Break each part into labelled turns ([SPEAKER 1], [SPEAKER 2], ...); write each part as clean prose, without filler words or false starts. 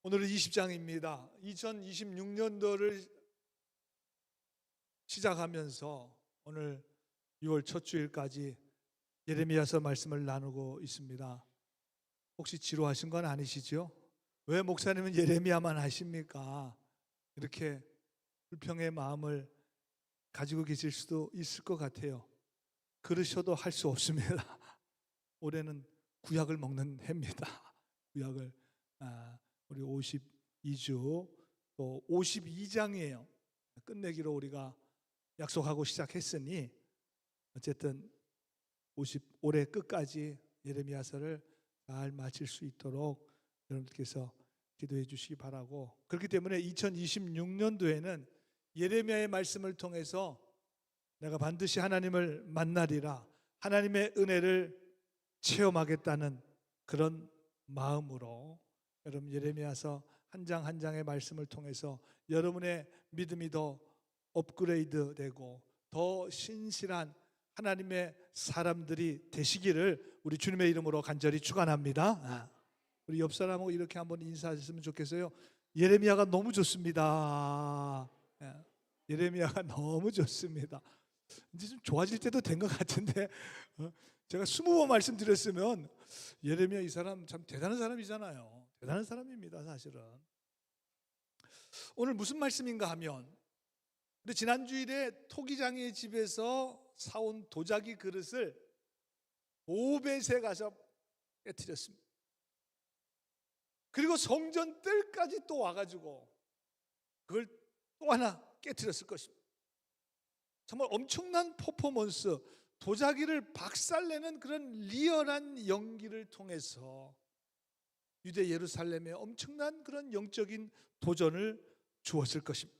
[SPEAKER 1] 오늘은 20장입니다. 2026년도를 시작하면서 오늘 6월 첫 주일까지 예레미야서 말씀을 나누고 있습니다. 혹시 지루하신 건 아니시죠? 왜 목사님은 예레미야만 하십니까? 이렇게 불평의 마음을 가지고 계실 수도 있을 것 같아요. 그러셔도 할 수 없습니다. 올해는 구약을 먹는 해입니다. 구약을 우리 52주 또 52장이에요. 끝내기로 우리가 약속하고 시작했으니 어쨌든 올해 끝까지 예레미야서를 잘 마칠 수 있도록 여러분께서 기도해 주시기 바라고, 그렇기 때문에 2026년도에는 예레미야의 말씀을 통해서 내가 반드시 하나님을 만나리라, 하나님의 은혜를 체험하겠다는 그런 마음으로 여러분 예레미야서 한 장 한 장의 말씀을 통해서 여러분의 믿음이 더 업그레이드 되고 더 신실한 하나님의 사람들이 되시기를 우리 주님의 이름으로 간절히 축원합니다. 우리 옆 사람하고 이렇게 한번 인사하셨으면 좋겠어요. 예레미야가 너무 좋습니다. 예레미야가 너무 좋습니다. 이제 좀 좋아질 때도 된 것 같은데, 제가 20번 말씀드렸으면 예레미야 이 사람 참 대단한 사람이잖아요. 대단한 사람입니다, 사실은. 오늘 무슨 말씀인가 하면, 근데 지난 주일에 토기장의 집에서 사온 도자기 그릇을 오벳에 가서 깨뜨렸습니다. 그리고 성전 뜰까지 또 와가지고 그걸 또 하나 깨뜨렸을 것입니다. 정말 엄청난 퍼포먼스, 도자기를 박살내는 그런 리얼한 연기를 통해서 유대 예루살렘에 엄청난 그런 영적인 도전을 주었을 것입니다.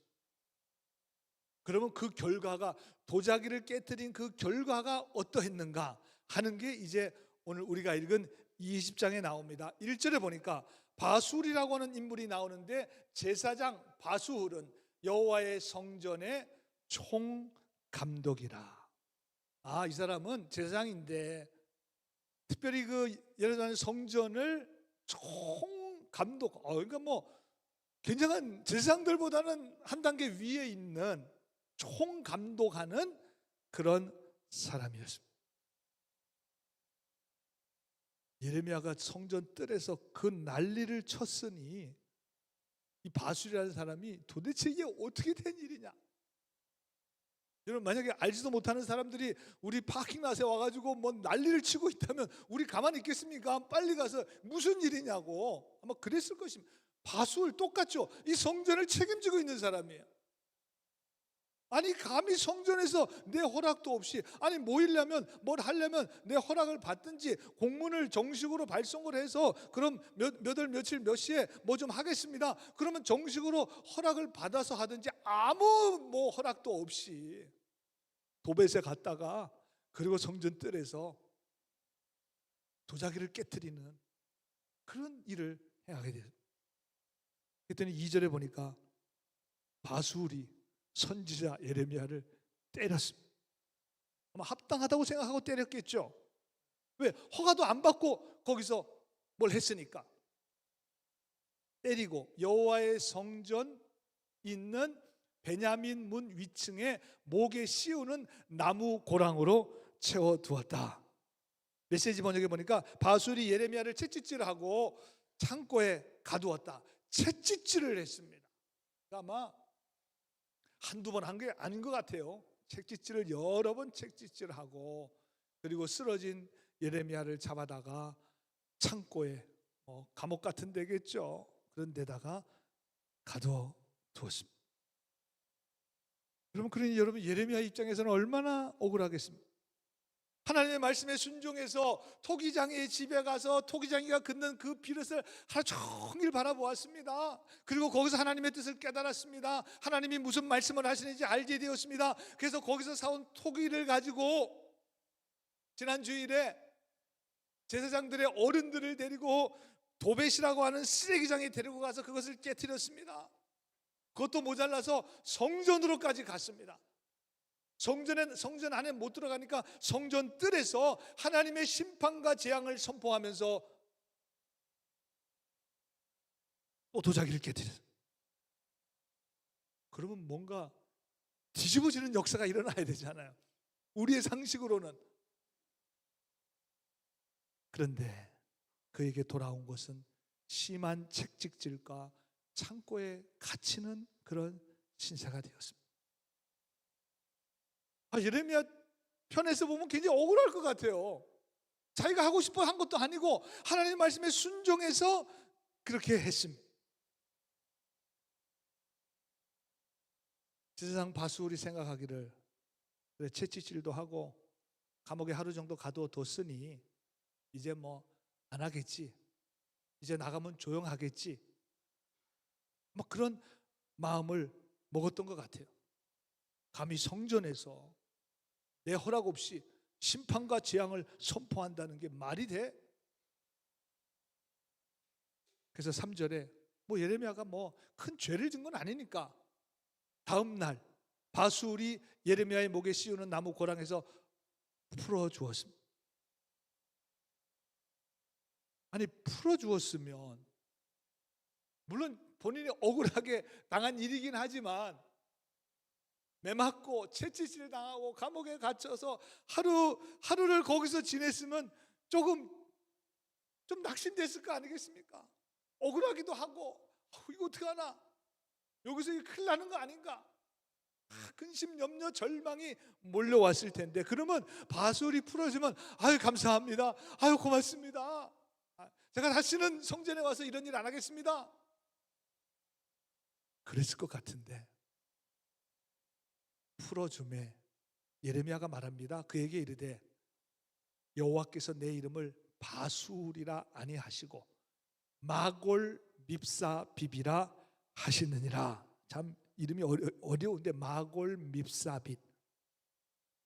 [SPEAKER 1] 그러면 그 결과가, 도자기를 깨뜨린 그 결과가 어떠했는가 하는 게 이제 오늘 우리가 읽은 20장에 나옵니다. 1절에 보니까 바술이라고 하는 인물이 나오는데, 제사장 바술은 여호와의 성전의 총감독이라. 이 사람은 제사장인데 특별히 그 예루살렘 성전을 총감독, 그러니까 뭐 굉장한 제사장들보다는 한 단계 위에 있는 총감독하는 그런 사람이었습니다. 예레미야가 성전 뜰에서 그 난리를 쳤으니 이 바술이라는 사람이 도대체 이게 어떻게 된 일이냐. 여러분, 만약에 알지도 못하는 사람들이 우리 파킹랏에 와가지고 뭐 난리를 치고 있다면 우리 가만히 있겠습니까? 빨리 가서 무슨 일이냐고 아마 그랬을 것입니다. 바술 똑같죠. 이 성전을 책임지고 있는 사람이에요. 아니 감히 성전에서 내 허락도 없이, 아니 모이려면 뭘 하려면 내 허락을 받든지 공문을 정식으로 발송을 해서 그럼 몇 월 며칠 몇 시에 뭐 좀 하겠습니다, 그러면 정식으로 허락을 받아서 하든지, 아무 뭐 허락도 없이 도벳에 갔다가 그리고 성전 뜰에서 도자기를 깨뜨리는 그런 일을 해하게 돼요. 그랬더니 2절에 보니까 바술이 선지자 예레미야를 때렸습니다. 아마 합당하다고 생각하고 때렸겠죠. 왜? 허가도 안 받고 거기서 뭘 했으니까. 때리고 여호와의 성전 있는 베냐민 문 위층에 목에 씌우는 나무 고랑으로 채워두었다. 메시지 번역에 보니까 바술이 예레미야를 채찍질하고 창고에 가두었다. 채찍질을 했습니다. 아마 한두 번 한 게 아닌 것 같아요. 채찍질을 여러 번 채찍질하고, 그리고 쓰러진 예레미야를 잡아다가 창고에, 감옥 같은 데겠죠, 그런 데다가 가둬 두었습니다. 그러니 여러분, 예레미야 입장에서는 얼마나 억울하겠습니까? 하나님의 말씀에 순종해서 토기장의 집에 가서 토기장이가 긋는 그 비릇을 하루 종일 바라보았습니다. 그리고 거기서 하나님의 뜻을 깨달았습니다. 하나님이 무슨 말씀을 하시는지 알게 되었습니다. 그래서 거기서 사온 토기를 가지고 지난 주일에 제사장들의 어른들을 데리고 도벳이라고 하는 쓰레기장에 데리고 가서 그것을 깨뜨렸습니다. 그것도 모자라서 성전으로까지 갔습니다. 성전 안에 못 들어가니까 성전 뜰에서 하나님의 심판과 재앙을 선포하면서 또 도자기를 깨뜨렸어요. 그러면 뭔가 뒤집어지는 역사가 일어나야 되잖아요. 우리의 상식으로는. 그런데 그에게 돌아온 것은 심한 채찍질과 창고에 갇히는 그런 신세가 되었습니다. 예레미야 편에서 보면 굉장히 억울할 것 같아요. 자기가 하고 싶어 한 것도 아니고 하나님의 말씀에 순종해서 그렇게 했습니다. 세상 바수울이 생각하기를 그래, 채찍질도 하고 감옥에 하루 정도 가둬뒀으니 이제 뭐 안 하겠지, 이제 나가면 조용하겠지, 뭐 그런 마음을 먹었던 것 같아요. 감히 성전에서 내 허락 없이 심판과 재앙을 선포한다는 게 말이 돼? 그래서 3절에 뭐 예레미야가 뭐 큰 죄를 진 건 아니니까 다음 날 바수울이 예레미야의 목에 씌우는 나무 고랑에서 풀어 주었습니다. 아니, 풀어 주었으면 물론 본인이 억울하게 당한 일이긴 하지만 매 맞고 채찍질 당하고 감옥에 갇혀서 하루를 거기서 지냈으면 좀 낙심됐을 거 아니겠습니까? 억울하기도 하고 이거 어떡하나, 여기서 큰일 나는 거 아닌가, 근심, 염려, 절망이 몰려왔을 텐데, 그러면 바수울이 풀어주면 아유 감사합니다, 아유 고맙습니다, 제가 다시는 성전에 와서 이런 일 안 하겠습니다, 그랬을 것 같은데 풀어줌에 예레미야가 말합니다. 그에게 이르되 여호와께서 내 이름을 바수울이라 아니하시고 마골 밉사 빕이라 하시느니라. 참 이름이 어려운데 마골 밉사 빕.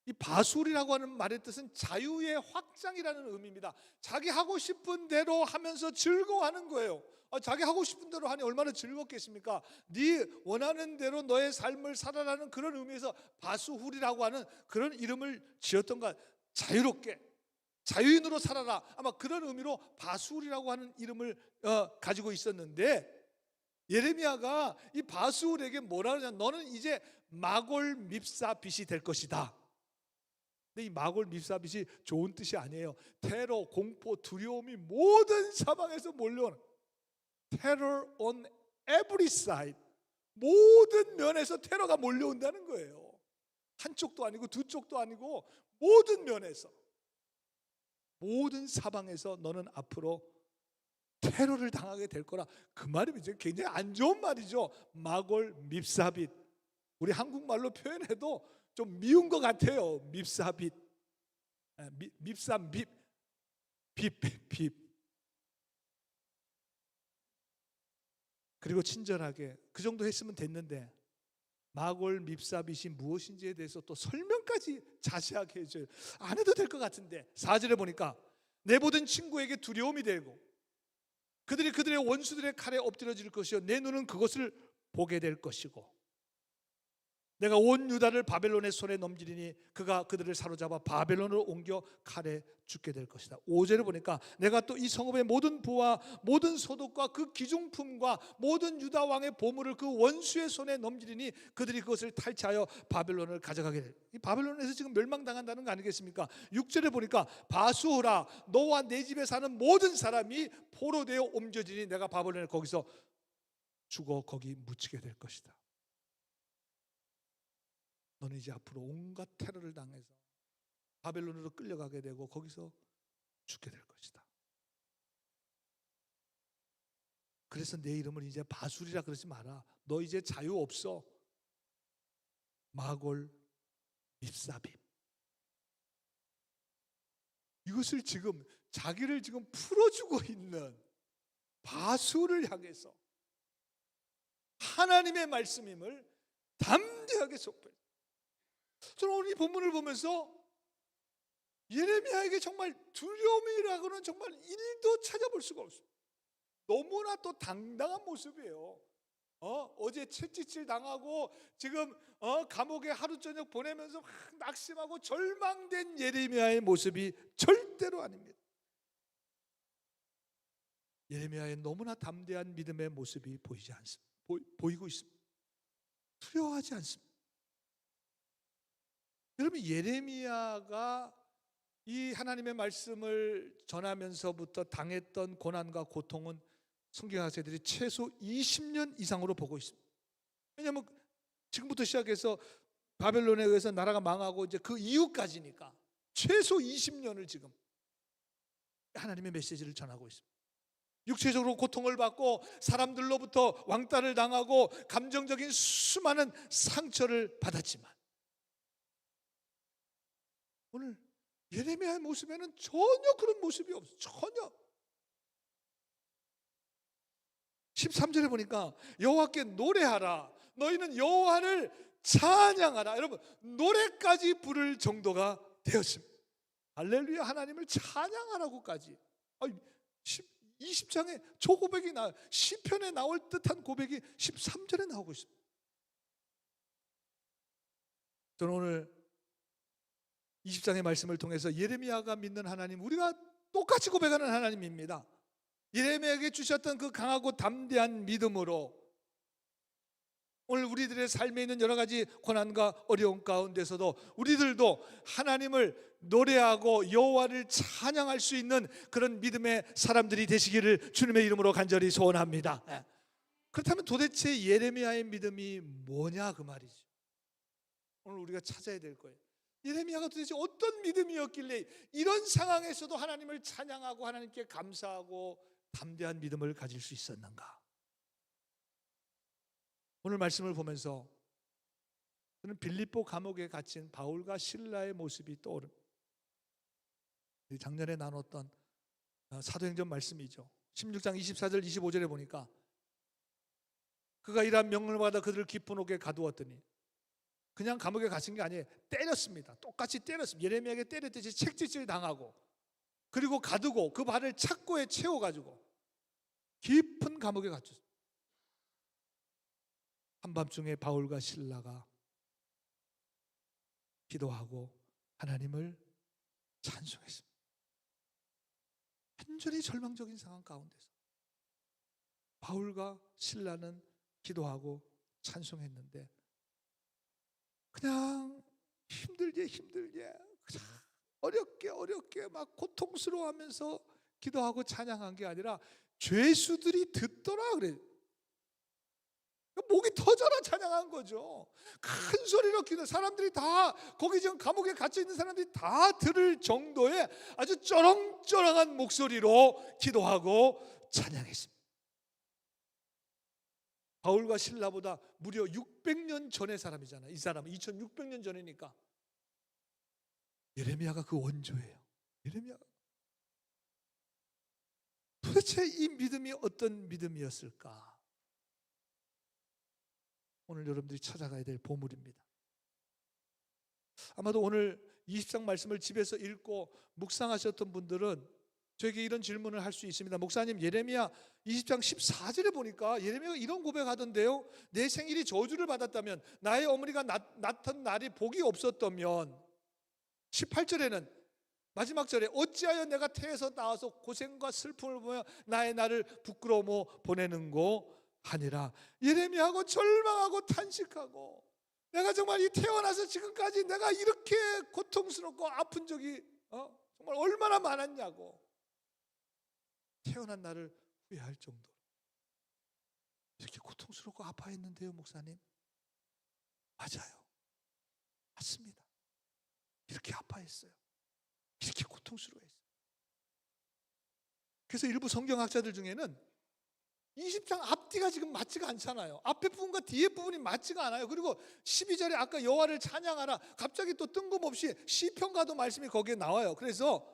[SPEAKER 1] 이 바술이라고 하는 말의 뜻은 자유의 확장이라는 의미입니다. 자기 하고 싶은 대로 하면서 즐거워하는 거예요. 자기 하고 싶은 대로 하니 얼마나 즐겁겠습니까? 네 원하는 대로 너의 삶을 살아라는 그런 의미에서 바수훌이라고 하는 그런 이름을 지었던 것. 자유롭게 자유인으로 살아라, 아마 그런 의미로 바수훌이라고 하는 이름을 가지고 있었는데, 예레미야가 이 바수훌에게 뭐라 그러냐, 너는 이제 마골 밉사 빚이 될 것이다. 근데 이 마골 밉사 빚이 좋은 뜻이 아니에요. 테러, 공포, 두려움이 모든 사방에서 몰려오는, Terror on every side, 모든 면에서 테러가 몰려온다는 거예요. 한쪽도 아니고 두 쪽도 아니고 모든 면에서, 모든 사방에서 너는 앞으로 테러를 당하게 될 거라. 그 말이 이제 굉장히 안 좋은 말이죠. 마골 밉사빗. 우리 한국말로 표현해도 좀 미운 것 같아요. 밉사빗, 밉사빕, 빕. 그리고 친절하게 그 정도 했으면 됐는데 마골 밉사빗이 무엇인지에 대해서 또 설명까지 자세하게 해줘요. 안 해도 될 것 같은데 4절에 보니까 내 모든 친구에게 두려움이 되고 그들이 그들의 원수들의 칼에 엎드려질 것이요 내 눈은 그것을 보게 될 것이고 내가 온 유다를 바벨론의 손에 넘기리니 그가 그들을 사로잡아 바벨론으로 옮겨 칼에 죽게 될 것이다. 5절을 보니까 내가 또 이 성읍의 모든 부와 모든 소득과 그 기중품과 모든 유다 왕의 보물을 그 원수의 손에 넘기리니 그들이 그것을 탈취하여 바벨론을 가져가게 될. 이 바벨론에서 지금 멸망당한다는 거 아니겠습니까? 6절에 보니까 바수라 너와 내 집에 사는 모든 사람이 포로되어 옮겨지니 내가 바벨론에 거기서 죽어 거기 묻히게 될 것이다. 너는 이제 앞으로 온갖 테러를 당해서 바벨론으로 끌려가게 되고 거기서 죽게 될 것이다. 그래서 내 이름을 이제 바술이라 그러지 마라. 너 이제 자유 없어. 마골 밉사빕. 이것을 지금 자기를 지금 풀어주고 있는 바술을 향해서 하나님의 말씀임을 담대하게 선포해요. 저는 오늘 이 본문을 보면서 예레미야에게 정말 두려움이라고는 정말 1도 찾아볼 수가 없습니다. 너무나 또 당당한 모습이에요. 어제 채찍질 당하고 지금 감옥에 하루 저녁 보내면서 막 낙심하고 절망된 예레미야의 모습이 절대로 아닙니다. 예레미야의 너무나 담대한 믿음의 모습이 보이지 않습니다. 보이고 있습니다. 두려워하지 않습니다. 여러분, 예레미야가 이 하나님의 말씀을 전하면서부터 당했던 고난과 고통은 성경학자들이 최소 20년 이상으로 보고 있습니다. 왜냐하면 지금부터 시작해서 바벨론에 의해서 나라가 망하고 이제 그 이후까지니까 최소 20년을 지금 하나님의 메시지를 전하고 있습니다. 육체적으로 고통을 받고 사람들로부터 왕따를 당하고 감정적인 수많은 상처를 받았지만 오늘 예레미야의 모습에는 전혀 그런 모습이 없어요. 전혀. 13절에 보니까 여호와께 노래하라. 너희는 여호와를 찬양하라. 여러분, 노래까지 부를 정도가 되었습니다. 할렐루야, 하나님을 찬양하라고까지. 20장에 저 고백이 시편에 나올 듯한 고백이 13절에 나오고 있습니다. 저는 오늘 20장의 말씀을 통해서 예레미야가 믿는 하나님, 우리가 똑같이 고백하는 하나님입니다. 예레미야에게 주셨던 그 강하고 담대한 믿음으로 오늘 우리들의 삶에 있는 여러 가지 고난과 어려움 가운데서도 우리들도 하나님을 노래하고 여호와를 찬양할 수 있는 그런 믿음의 사람들이 되시기를 주님의 이름으로 간절히 소원합니다. 그렇다면 도대체 예레미야의 믿음이 뭐냐, 그 말이죠. 오늘 우리가 찾아야 될 거예요. 예레미야가 도대체 어떤 믿음이었길래 이런 상황에서도 하나님을 찬양하고 하나님께 감사하고 담대한 믿음을 가질 수 있었는가? 오늘 말씀을 보면서 저는 빌립보 감옥에 갇힌 바울과 실라의 모습이 떠오릅니다. 작년에 나눴던 사도행전 말씀이죠. 16장 24절 25절에 보니까 그가 이러한 명령을 받아 그들을 깊은 옥에 가두었더니 그냥 감옥에 갇힌 게 아니에요. 때렸습니다. 똑같이 때렸습니다. 예레미야에게 때렸듯이 책짓질 당하고 그리고 가두고 그 발을 착고에 채워가지고 깊은 감옥에 갇혔습니다. 한밤중에 바울과 실라가 기도하고 하나님을 찬송했습니다. 완전히 절망적인 상황 가운데서 바울과 실라는 기도하고 찬송했는데 그냥 힘들게 그냥 어렵게 막 고통스러워하면서 기도하고 찬양한 게 아니라 죄수들이 듣더라 그래요. 목이 터져라 찬양한 거죠. 큰 소리로 기도, 사람들이 다 거기 지금 감옥에 갇혀 있는 사람들이 다 들을 정도의 아주 쩌렁쩌렁한 목소리로 기도하고 찬양했습니다. 바울과 실라보다 무려 600년 전의 사람이잖아요. 이 사람은 2600년 전이니까. 예레미야가 그 원조예요. 예레미야가 도대체 이 믿음이 어떤 믿음이었을까? 오늘 여러분들이 찾아가야 될 보물입니다. 아마도 오늘 20장 말씀을 집에서 읽고 묵상하셨던 분들은 저에게 이런 질문을 할 수 있습니다. 목사님, 예레미야 20장 14절에 보니까 예레미야가 이런 고백하던데요. 내 생일이 저주를 받았다면, 나의 어머니가 낳던 날이 복이 없었다면, 18절에는 마지막 절에 어찌하여 내가 태에서 나와서 고생과 슬픔을 보며 나의 날을 부끄러워 보내는고 하니라. 예레미야하고 절망하고 탄식하고, 내가 정말 이 태어나서 지금까지 내가 이렇게 고통스럽고 아픈 적이 정말 얼마나 많았냐고, 태어난 나를 후회할 정도로 이렇게 고통스럽고 아파했는데요. 목사님, 맞아요, 맞습니다. 이렇게 아파했어요. 이렇게 고통스러워했어요. 그래서 일부 성경학자들 중에는 20장 앞뒤가 지금 맞지가 않잖아요. 앞에 부분과 뒤에 부분이 맞지가 않아요. 그리고 12절에 아까 여호와를 찬양하라, 갑자기 또 뜬금없이 시편가도 말씀이 거기에 나와요. 그래서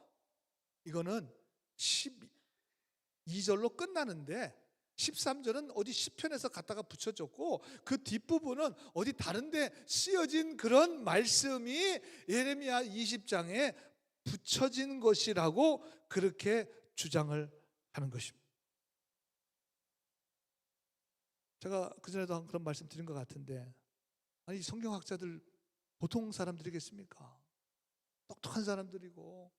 [SPEAKER 1] 이거는 12절로 끝나는데 13절은 어디 시편에서 갖다가 붙여줬고 그 뒷부분은 어디 다른데 쓰여진 그런 말씀이 예레미야 20장에 붙여진 것이라고 그렇게 주장을 하는 것입니다. 제가 그전에도 그런 말씀 드린 것 같은데, 아니 성경학자들 보통 사람들이겠습니까? 똑똑한 사람들이고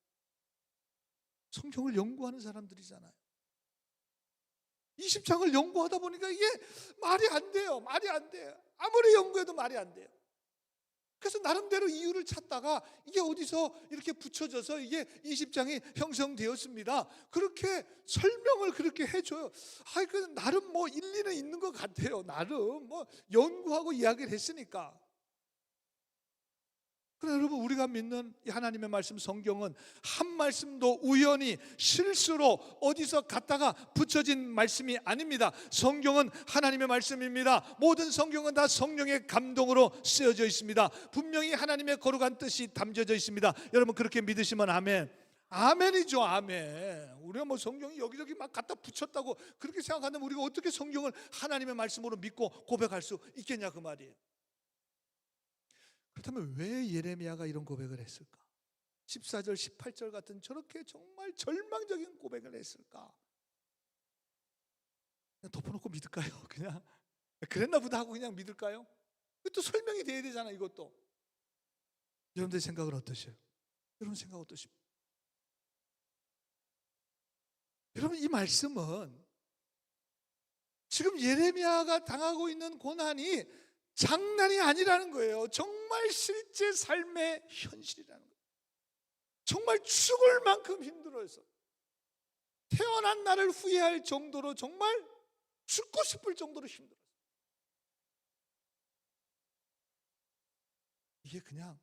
[SPEAKER 1] 성경을 연구하는 사람들이잖아요. 20장을 연구하다 보니까 이게 말이 안 돼요. 말이 안 돼요. 아무리 연구해도 말이 안 돼요. 그래서 나름대로 이유를 찾다가 이게 어디서 이렇게 붙여져서 이게 20장이 형성되었습니다. 그렇게 설명을 그렇게 해줘요. 그 나름 뭐 일리는 있는 것 같아요. 나름 뭐 연구하고 이야기를 했으니까. 그러나 여러분, 우리가 믿는 이 하나님의 말씀 성경은 한 말씀도 우연히 실수로 어디서 갖다가 붙여진 말씀이 아닙니다. 성경은 하나님의 말씀입니다. 모든 성경은 다 성령의 감동으로 쓰여져 있습니다. 분명히 하나님의 거룩한 뜻이 담겨져 있습니다. 여러분, 그렇게 믿으시면 아멘. 아멘이죠. 아멘. 우리가 뭐 성경이 여기저기 막 갖다 붙였다고 그렇게 생각한다면 우리가 어떻게 성경을 하나님의 말씀으로 믿고 고백할 수 있겠냐, 그 말이에요. 그렇다면 왜 예레미야가 이런 고백을 했을까? 14절 18절 같은 저렇게 정말 절망적인 고백을 했을까? 그냥 덮어놓고 믿을까요? 그냥 그랬나 보다 하고 그냥 믿을까요? 또 설명이 돼야 되잖아, 이것도. 여러분들 생각은 어떠세요? 여러분 생각 어떠십니까? 여러분, 이 말씀은 지금 예레미야가 당하고 있는 고난이 장난이 아니라는 거예요. 정말 실제 삶의 현실이라는 거예요. 정말 죽을 만큼 힘들어서 태어난 날을 후회할 정도로 정말 죽고 싶을 정도로 힘들었어요. 이게 그냥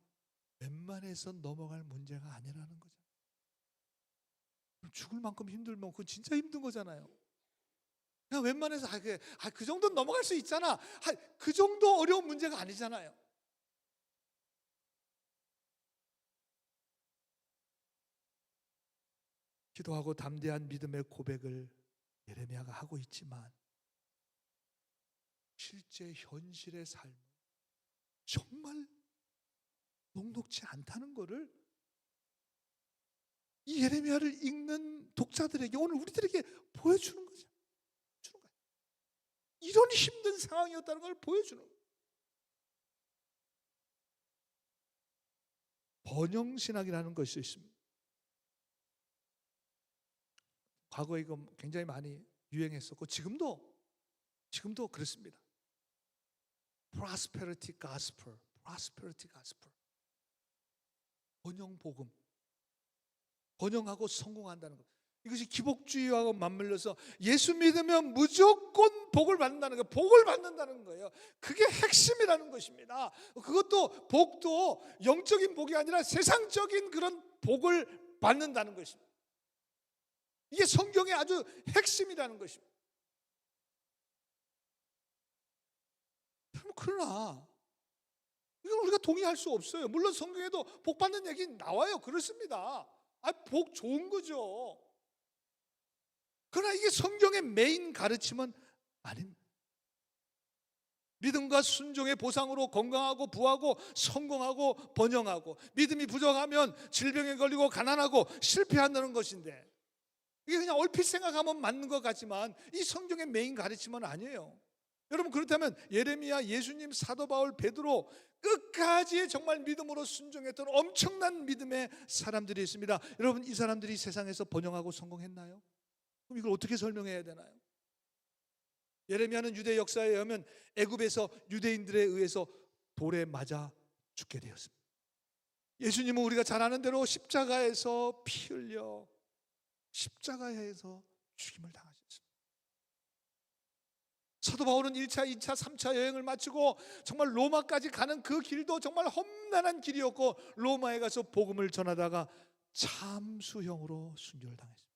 [SPEAKER 1] 웬만해서 넘어갈 문제가 아니라는 거죠. 죽을 만큼 힘들면 그건 진짜 힘든 거잖아요. 그냥 웬만해서 그 정도는 넘어갈 수 있잖아. 그 정도 어려운 문제가 아니잖아요. 기도하고 담대한 믿음의 고백을 예레미야가 하고 있지만 실제 현실의 삶은 정말 녹록지 않다는 것을 이 예레미야를 읽는 독자들에게, 오늘 우리들에게 보여주는 거죠. 이런 힘든 상황이었다는 걸 보여주는 거예요. 번영신학이라는 것이 있습니다. 과거에 이거 굉장히 많이 유행했었고 지금도 그렇습니다. Prosperity Gospel, Prosperity Gospel. 번영복음. 번영하고 성공한다는 것. 이것이 기복주의하고 맞물려서 예수 믿으면 무조건 복을 받는다는 거예요. 복을 받는다는 거예요. 그게 핵심이라는 것입니다. 그것도 복도 영적인 복이 아니라 세상적인 그런 복을 받는다는 것입니다. 이게 성경의 아주 핵심이라는 것입니다. 그러나 이건 우리가 동의할 수 없어요. 물론 성경에도 복 받는 얘기 나와요. 그렇습니다. 복 좋은 거죠. 그러나 이게 성경의 메인 가르침은 아닙니다. 믿음과 순종의 보상으로 건강하고 부하고 성공하고 번영하고, 믿음이 부족하면 질병에 걸리고 가난하고 실패한다는 것인데, 이게 그냥 얼핏 생각하면 맞는 것 같지만 이 성경의 메인 가르침은 아니에요. 여러분, 그렇다면 예레미야, 예수님, 사도 바울, 베드로 끝까지 정말 믿음으로 순종했던 엄청난 믿음의 사람들이 있습니다. 여러분, 이 사람들이 세상에서 번영하고 성공했나요? 그럼 이걸 어떻게 설명해야 되나요? 예레미야는 유대 역사에 의하면 애굽에서 유대인들에 의해서 돌에 맞아 죽게 되었습니다. 예수님은 우리가 잘 아는 대로 십자가에서 피 흘려 십자가에서 죽임을 당하셨습니다. 사도 바울은 1차, 2차, 3차 여행을 마치고 정말 로마까지 가는 그 길도 정말 험난한 길이었고, 로마에 가서 복음을 전하다가 참수형으로 순교를 당했습니다.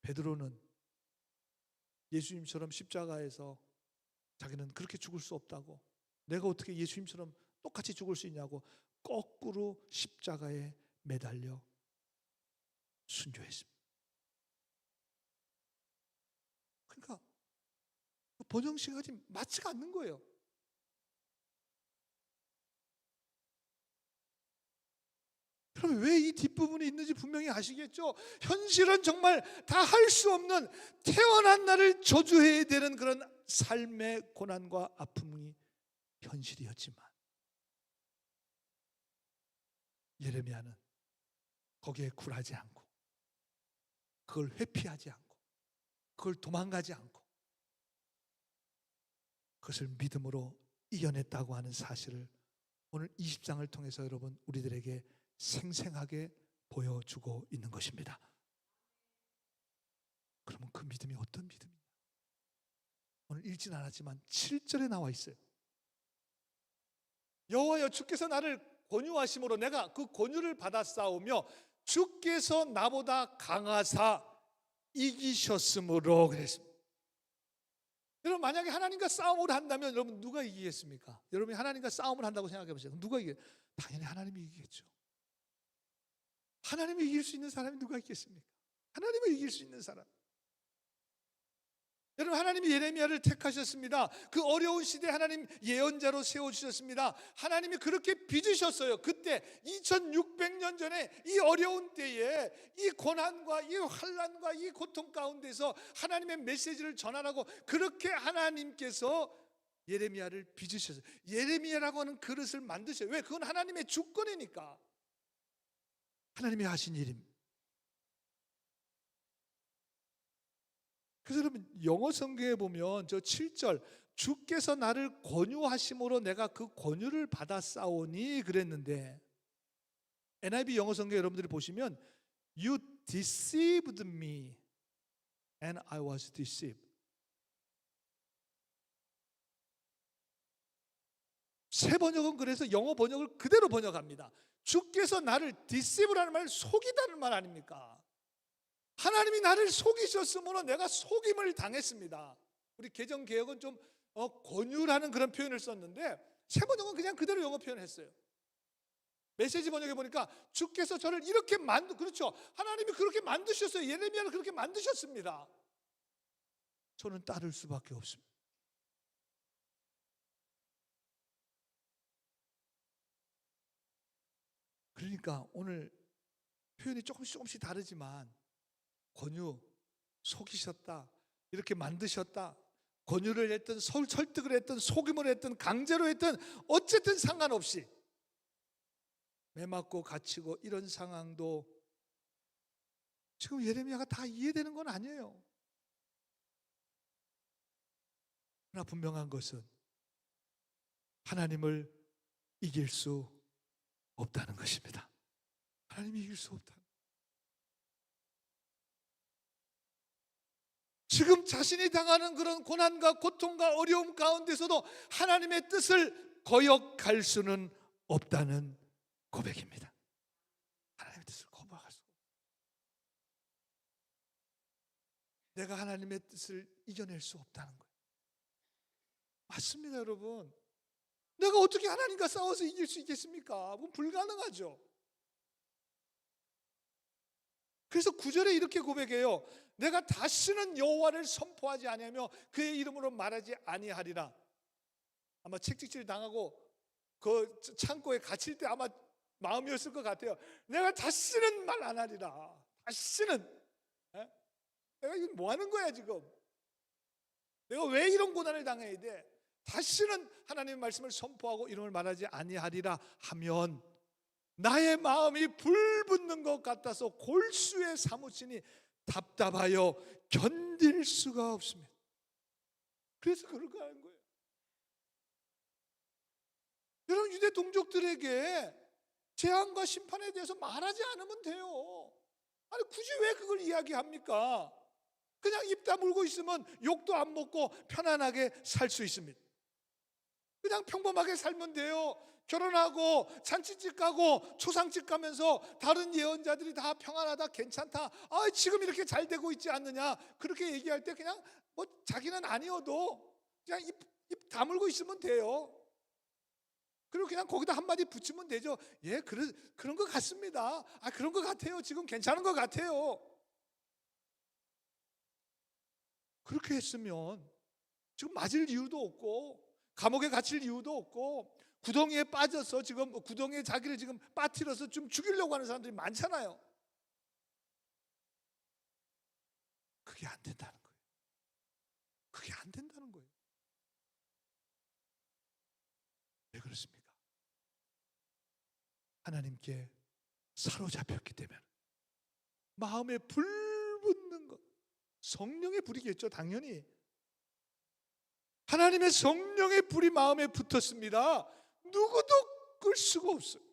[SPEAKER 1] 베드로는 예수님처럼 십자가에서 자기는 그렇게 죽을 수 없다고, 내가 어떻게 예수님처럼 똑같이 죽을 수 있냐고 거꾸로 십자가에 매달려 순교했습니다. 그러니까 번영시간이 맞지가 않는 거예요. 그럼 왜 이 뒷부분이 있는지 분명히 아시겠죠? 현실은 정말 다 할 수 없는, 태어난 날을 저주해야 되는 그런 삶의 고난과 아픔이 현실이었지만, 예레미야는 거기에 굴하지 않고 그걸 회피하지 않고 그걸 도망가지 않고 그것을 믿음으로 이겨냈다고 하는 사실을 오늘 20장을 통해서 여러분 우리들에게 생생하게 보여주고 있는 것입니다. 그러면 그 믿음이 어떤 믿음이냐? 오늘 읽진 않았지만 7절에 나와 있어요. 여호와여 주께서 나를 권유하심으로 내가 그 권유를 받아 싸우며 주께서 나보다 강하사 이기셨으므로 그랬습니다. 여러분 만약에 하나님과 싸움을 한다면 여러분 누가 이기겠습니까? 여러분이 하나님과 싸움을 한다고 생각해 보세요. 누가 이겨? 당연히 하나님이 이기겠죠. 하나님이 이길 수 있는 사람이 누가 있겠습니까? 하나님을 이길 수 있는 사람. 여러분 하나님이 예레미야를 택하셨습니다. 그 어려운 시대에 하나님 예언자로 세워주셨습니다. 하나님이 그렇게 빚으셨어요. 그때 2600년 전에 이 어려운 때에 이 고난과 이 환난과 이 고통 가운데서 하나님의 메시지를 전하라고 그렇게 하나님께서 예레미야를 빚으셨어요. 예레미야라고 하는 그릇을 만드셔요. 왜? 그건 하나님의 주권이니까. 하나님이 하신 일입니다. 그래서 여러분 영어 성경에 보면 저 7절 주께서 나를 권유하심으로 내가 그 권유를 받아 싸우니 그랬는데 NIV 영어 성경 여러분들이 보시면 You deceived me and I was deceived. 새 번역은 그래서 영어 번역을 그대로 번역합니다. 주께서 나를 deceive라는 말 속이다는 말 아닙니까? 하나님이 나를 속이셨으므로 내가 속임을 당했습니다. 우리 개정개혁은 좀 권유라는 그런 표현을 썼는데 새 번역은 그냥 그대로 영어 표현했어요. 메시지 번역에 보니까 주께서 저를 이렇게 그렇죠. 하나님이 그렇게 만드셨어요. 예레미야를 그렇게 만드셨습니다. 저는 따를 수밖에 없습니다. 그러니까 오늘 표현이 조금씩 다르지만 권유, 속이셨다, 이렇게 만드셨다, 권유를 했든 설득을 했든 속임을 했든 강제로 했든 어쨌든 상관없이 매맞고 갇히고 이런 상황도 지금 예레미야가 다 이해되는 건 아니에요. 그러나 분명한 것은 하나님을 이길 수 없다는 것입니다. 하나님이 이길 수 없다. 지금 자신이 당하는 그런 고난과 고통과 어려움 가운데서도 하나님의 뜻을 거역할 수는 없다는 고백입니다. 하나님의 뜻을 거역할 수 없다. 내가 하나님의 뜻을 이겨낼 수 없다는 거예요. 맞습니다, 여러분. 내가 어떻게 하나님과 싸워서 이길 수 있겠습니까? 그건 불가능하죠. 그래서 9절에 이렇게 고백해요. 내가 다시는 여호와를 선포하지 아니하며 그의 이름으로 말하지 아니하리라. 아마 책찍질 당하고 그 창고에 갇힐 때 아마 마음이었을 것 같아요. 내가 다시는 말 안 하리라. 다시는. 내가 이거 뭐 하는 거야 지금? 내가 왜 이런 고난을 당해야 돼? 다시는 하나님의 말씀을 선포하고 이름을 말하지 아니하리라 하면 나의 마음이 불붙는 것 같아서 골수에 사무치니 답답하여 견딜 수가 없습니다. 그래서 그렇게 하는 거예요. 여러분 유대 동족들에게 재앙과 심판에 대해서 말하지 않으면 돼요. 아니 굳이 왜 그걸 이야기합니까? 그냥 입 다물고 있으면 욕도 안 먹고 편안하게 살 수 있습니다. 그냥 평범하게 살면 돼요. 결혼하고 잔치집 가고 초상집 가면서 다른 예언자들이 다 평안하다 괜찮다, 지금 이렇게 잘 되고 있지 않느냐, 그렇게 얘기할 때 그냥 뭐 자기는 아니어도 그냥 입 다물고 있으면 돼요. 그리고 그냥 거기다 한마디 붙이면 되죠. 예, 그런 것 같습니다. 그런 것 같아요. 지금 괜찮은 것 같아요. 그렇게 했으면 지금 맞을 이유도 없고 감옥에 갇힐 이유도 없고 구덩이에 빠져서 지금 구덩이에 자기를 지금 빠뜨려서 좀 죽이려고 하는 사람들이 많잖아요. 그게 안 된다는 거예요. 그게 안 된다는 거예요. 왜 그렇습니까? 하나님께 사로잡혔기 때문에 마음에 불붙는 것, 성령의 불이겠죠, 당연히. 하나님의 성령의 불이 마음에 붙었습니다. 누구도 끌 수가 없어요.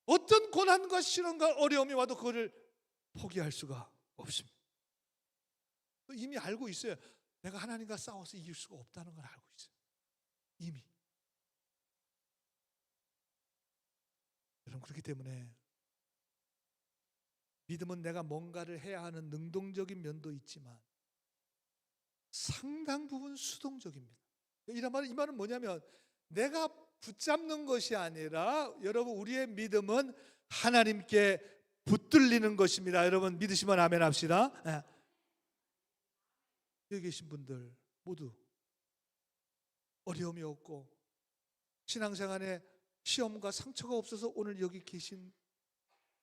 [SPEAKER 1] 어떤 고난과 시련과 어려움이 와도 그거를 포기할 수가 없습니다. 이미 알고 있어요. 내가 하나님과 싸워서 이길 수가 없다는 걸 알고 있어요. 이미. 여러분, 그렇기 때문에 믿음은 내가 뭔가를 해야 하는 능동적인 면도 있지만 상당 부분 수동적입니다. 이 말은 뭐냐면 내가 붙잡는 것이 아니라 여러분, 우리의 믿음은 하나님께 붙들리는 것입니다. 여러분, 믿으시면 아멘 합시다. 여기 계신 분들 모두 어려움이 없고 신앙생활에 시험과 상처가 없어서 오늘 여기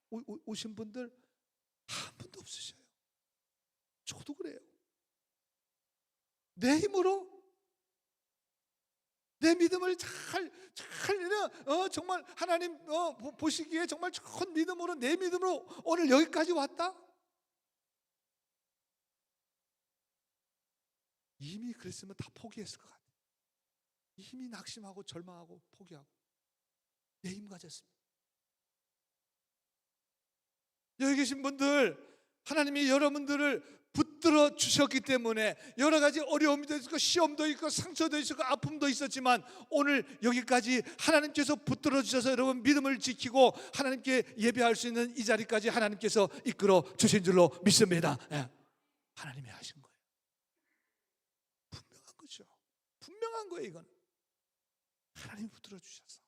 [SPEAKER 1] 오신 분들 한 분도 없으셔요. 저도 그래요. 내 힘으로 내 믿음을 정말 하나님 보시기에 정말 좋은 믿음으로, 내 믿음으로 오늘 여기까지 왔다? 이미 그랬으면 다 포기했을 것 같아요. 이미 낙심하고 절망하고 포기하고 내 힘 가졌습니다. 여기 계신 분들, 하나님이 여러분들을 붙들어 주셨기 때문에 여러 가지 어려움도 있고 시험도 있고 상처도 있고 아픔도 있었지만 오늘 여기까지 하나님께서 붙들어 주셔서 여러분 믿음을 지키고 하나님께 예배할 수 있는 이 자리까지 하나님께서 이끌어 주신 줄로 믿습니다. 하나님이 하신 거예요. 분명한 거죠. 분명한 거예요. 이건 하나님이 붙들어 주셔서.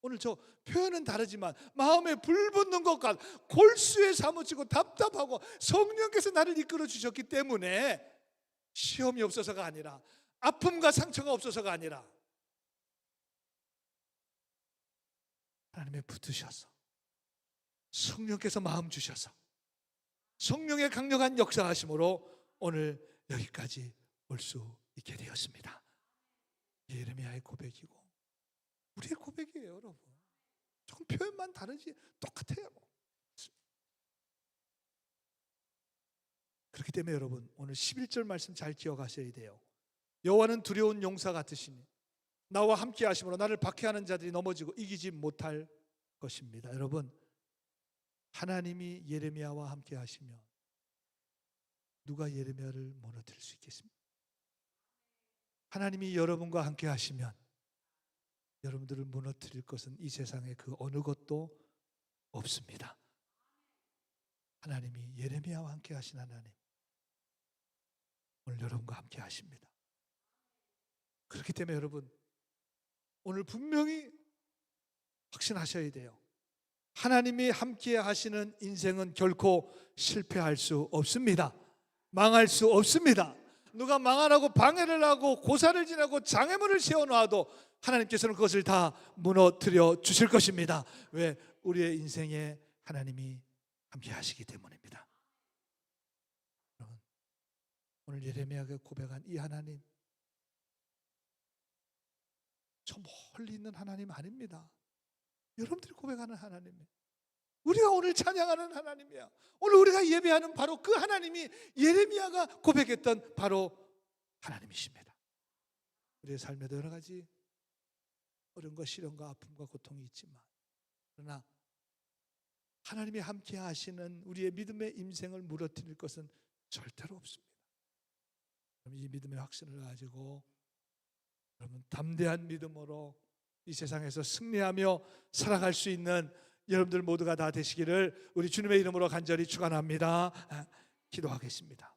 [SPEAKER 1] 오늘 저 표현은 다르지만 마음에 불 붙는 것과 골수에 사무치고 답답하고 성령께서 나를 이끌어 주셨기 때문에 시험이 없어서가 아니라 아픔과 상처가 없어서가 아니라 하나님의 붙으셔서 성령께서 마음 주셔서 성령의 강력한 역사하심으로 오늘 여기까지 올 수 있게 되었습니다. 예레미야의 고백이고 우리의 고백이에요, 여러분. 조금 표현만 다르지 똑같아요. 그렇기 때문에 여러분, 오늘 11절 말씀 잘 기억하셔야 돼요. 여호와는 두려운 용사 같으시니 나와 함께 하심으로 나를 박해하는 자들이 넘어지고 이기지 못할 것입니다. 여러분, 하나님이 예레미야와 함께 하시면 누가 예레미야를 무너뜨릴 수 있겠습니까? 하나님이 여러분과 함께 하시면 여러분들을 무너뜨릴 것은 이 세상에 그 어느 것도 없습니다. 하나님이 예레미야와 함께 하신 하나님, 오늘 여러분과 함께 하십니다. 그렇기 때문에 여러분, 오늘 분명히 확신하셔야 돼요. 하나님이 함께 하시는 인생은 결코 실패할 수 없습니다. 망할 수 없습니다. 누가 망하라고 방해를 하고 고사를 지내고 장애물을 세워놔도 하나님께서는 그것을 다 무너뜨려 주실 것입니다. 왜? 우리의 인생에 하나님이 함께 하시기 때문입니다. 여러분, 오늘 예레미야가 고백한 이 하나님, 저 멀리 있는 하나님 아닙니다. 여러분들이 고백하는 하나님이에요. 우리가 오늘 찬양하는 하나님이야. 오늘 우리가 예배하는 바로 그 하나님이 예레미야가 고백했던 바로 하나님이십니다. 우리의 삶에도 여러 가지 어려움과 시련과 아픔과 고통이 있지만 그러나 하나님이 함께 하시는 우리의 믿음의 인생을 무너뜨릴 것은 절대로 없습니다. 이 믿음의 확신을 가지고 여러분 담대한 믿음으로 이 세상에서 승리하며 살아갈 수 있는 여러분들 모두가 다 되시기를 우리 주님의 이름으로 간절히 축원합니다. 기도하겠습니다.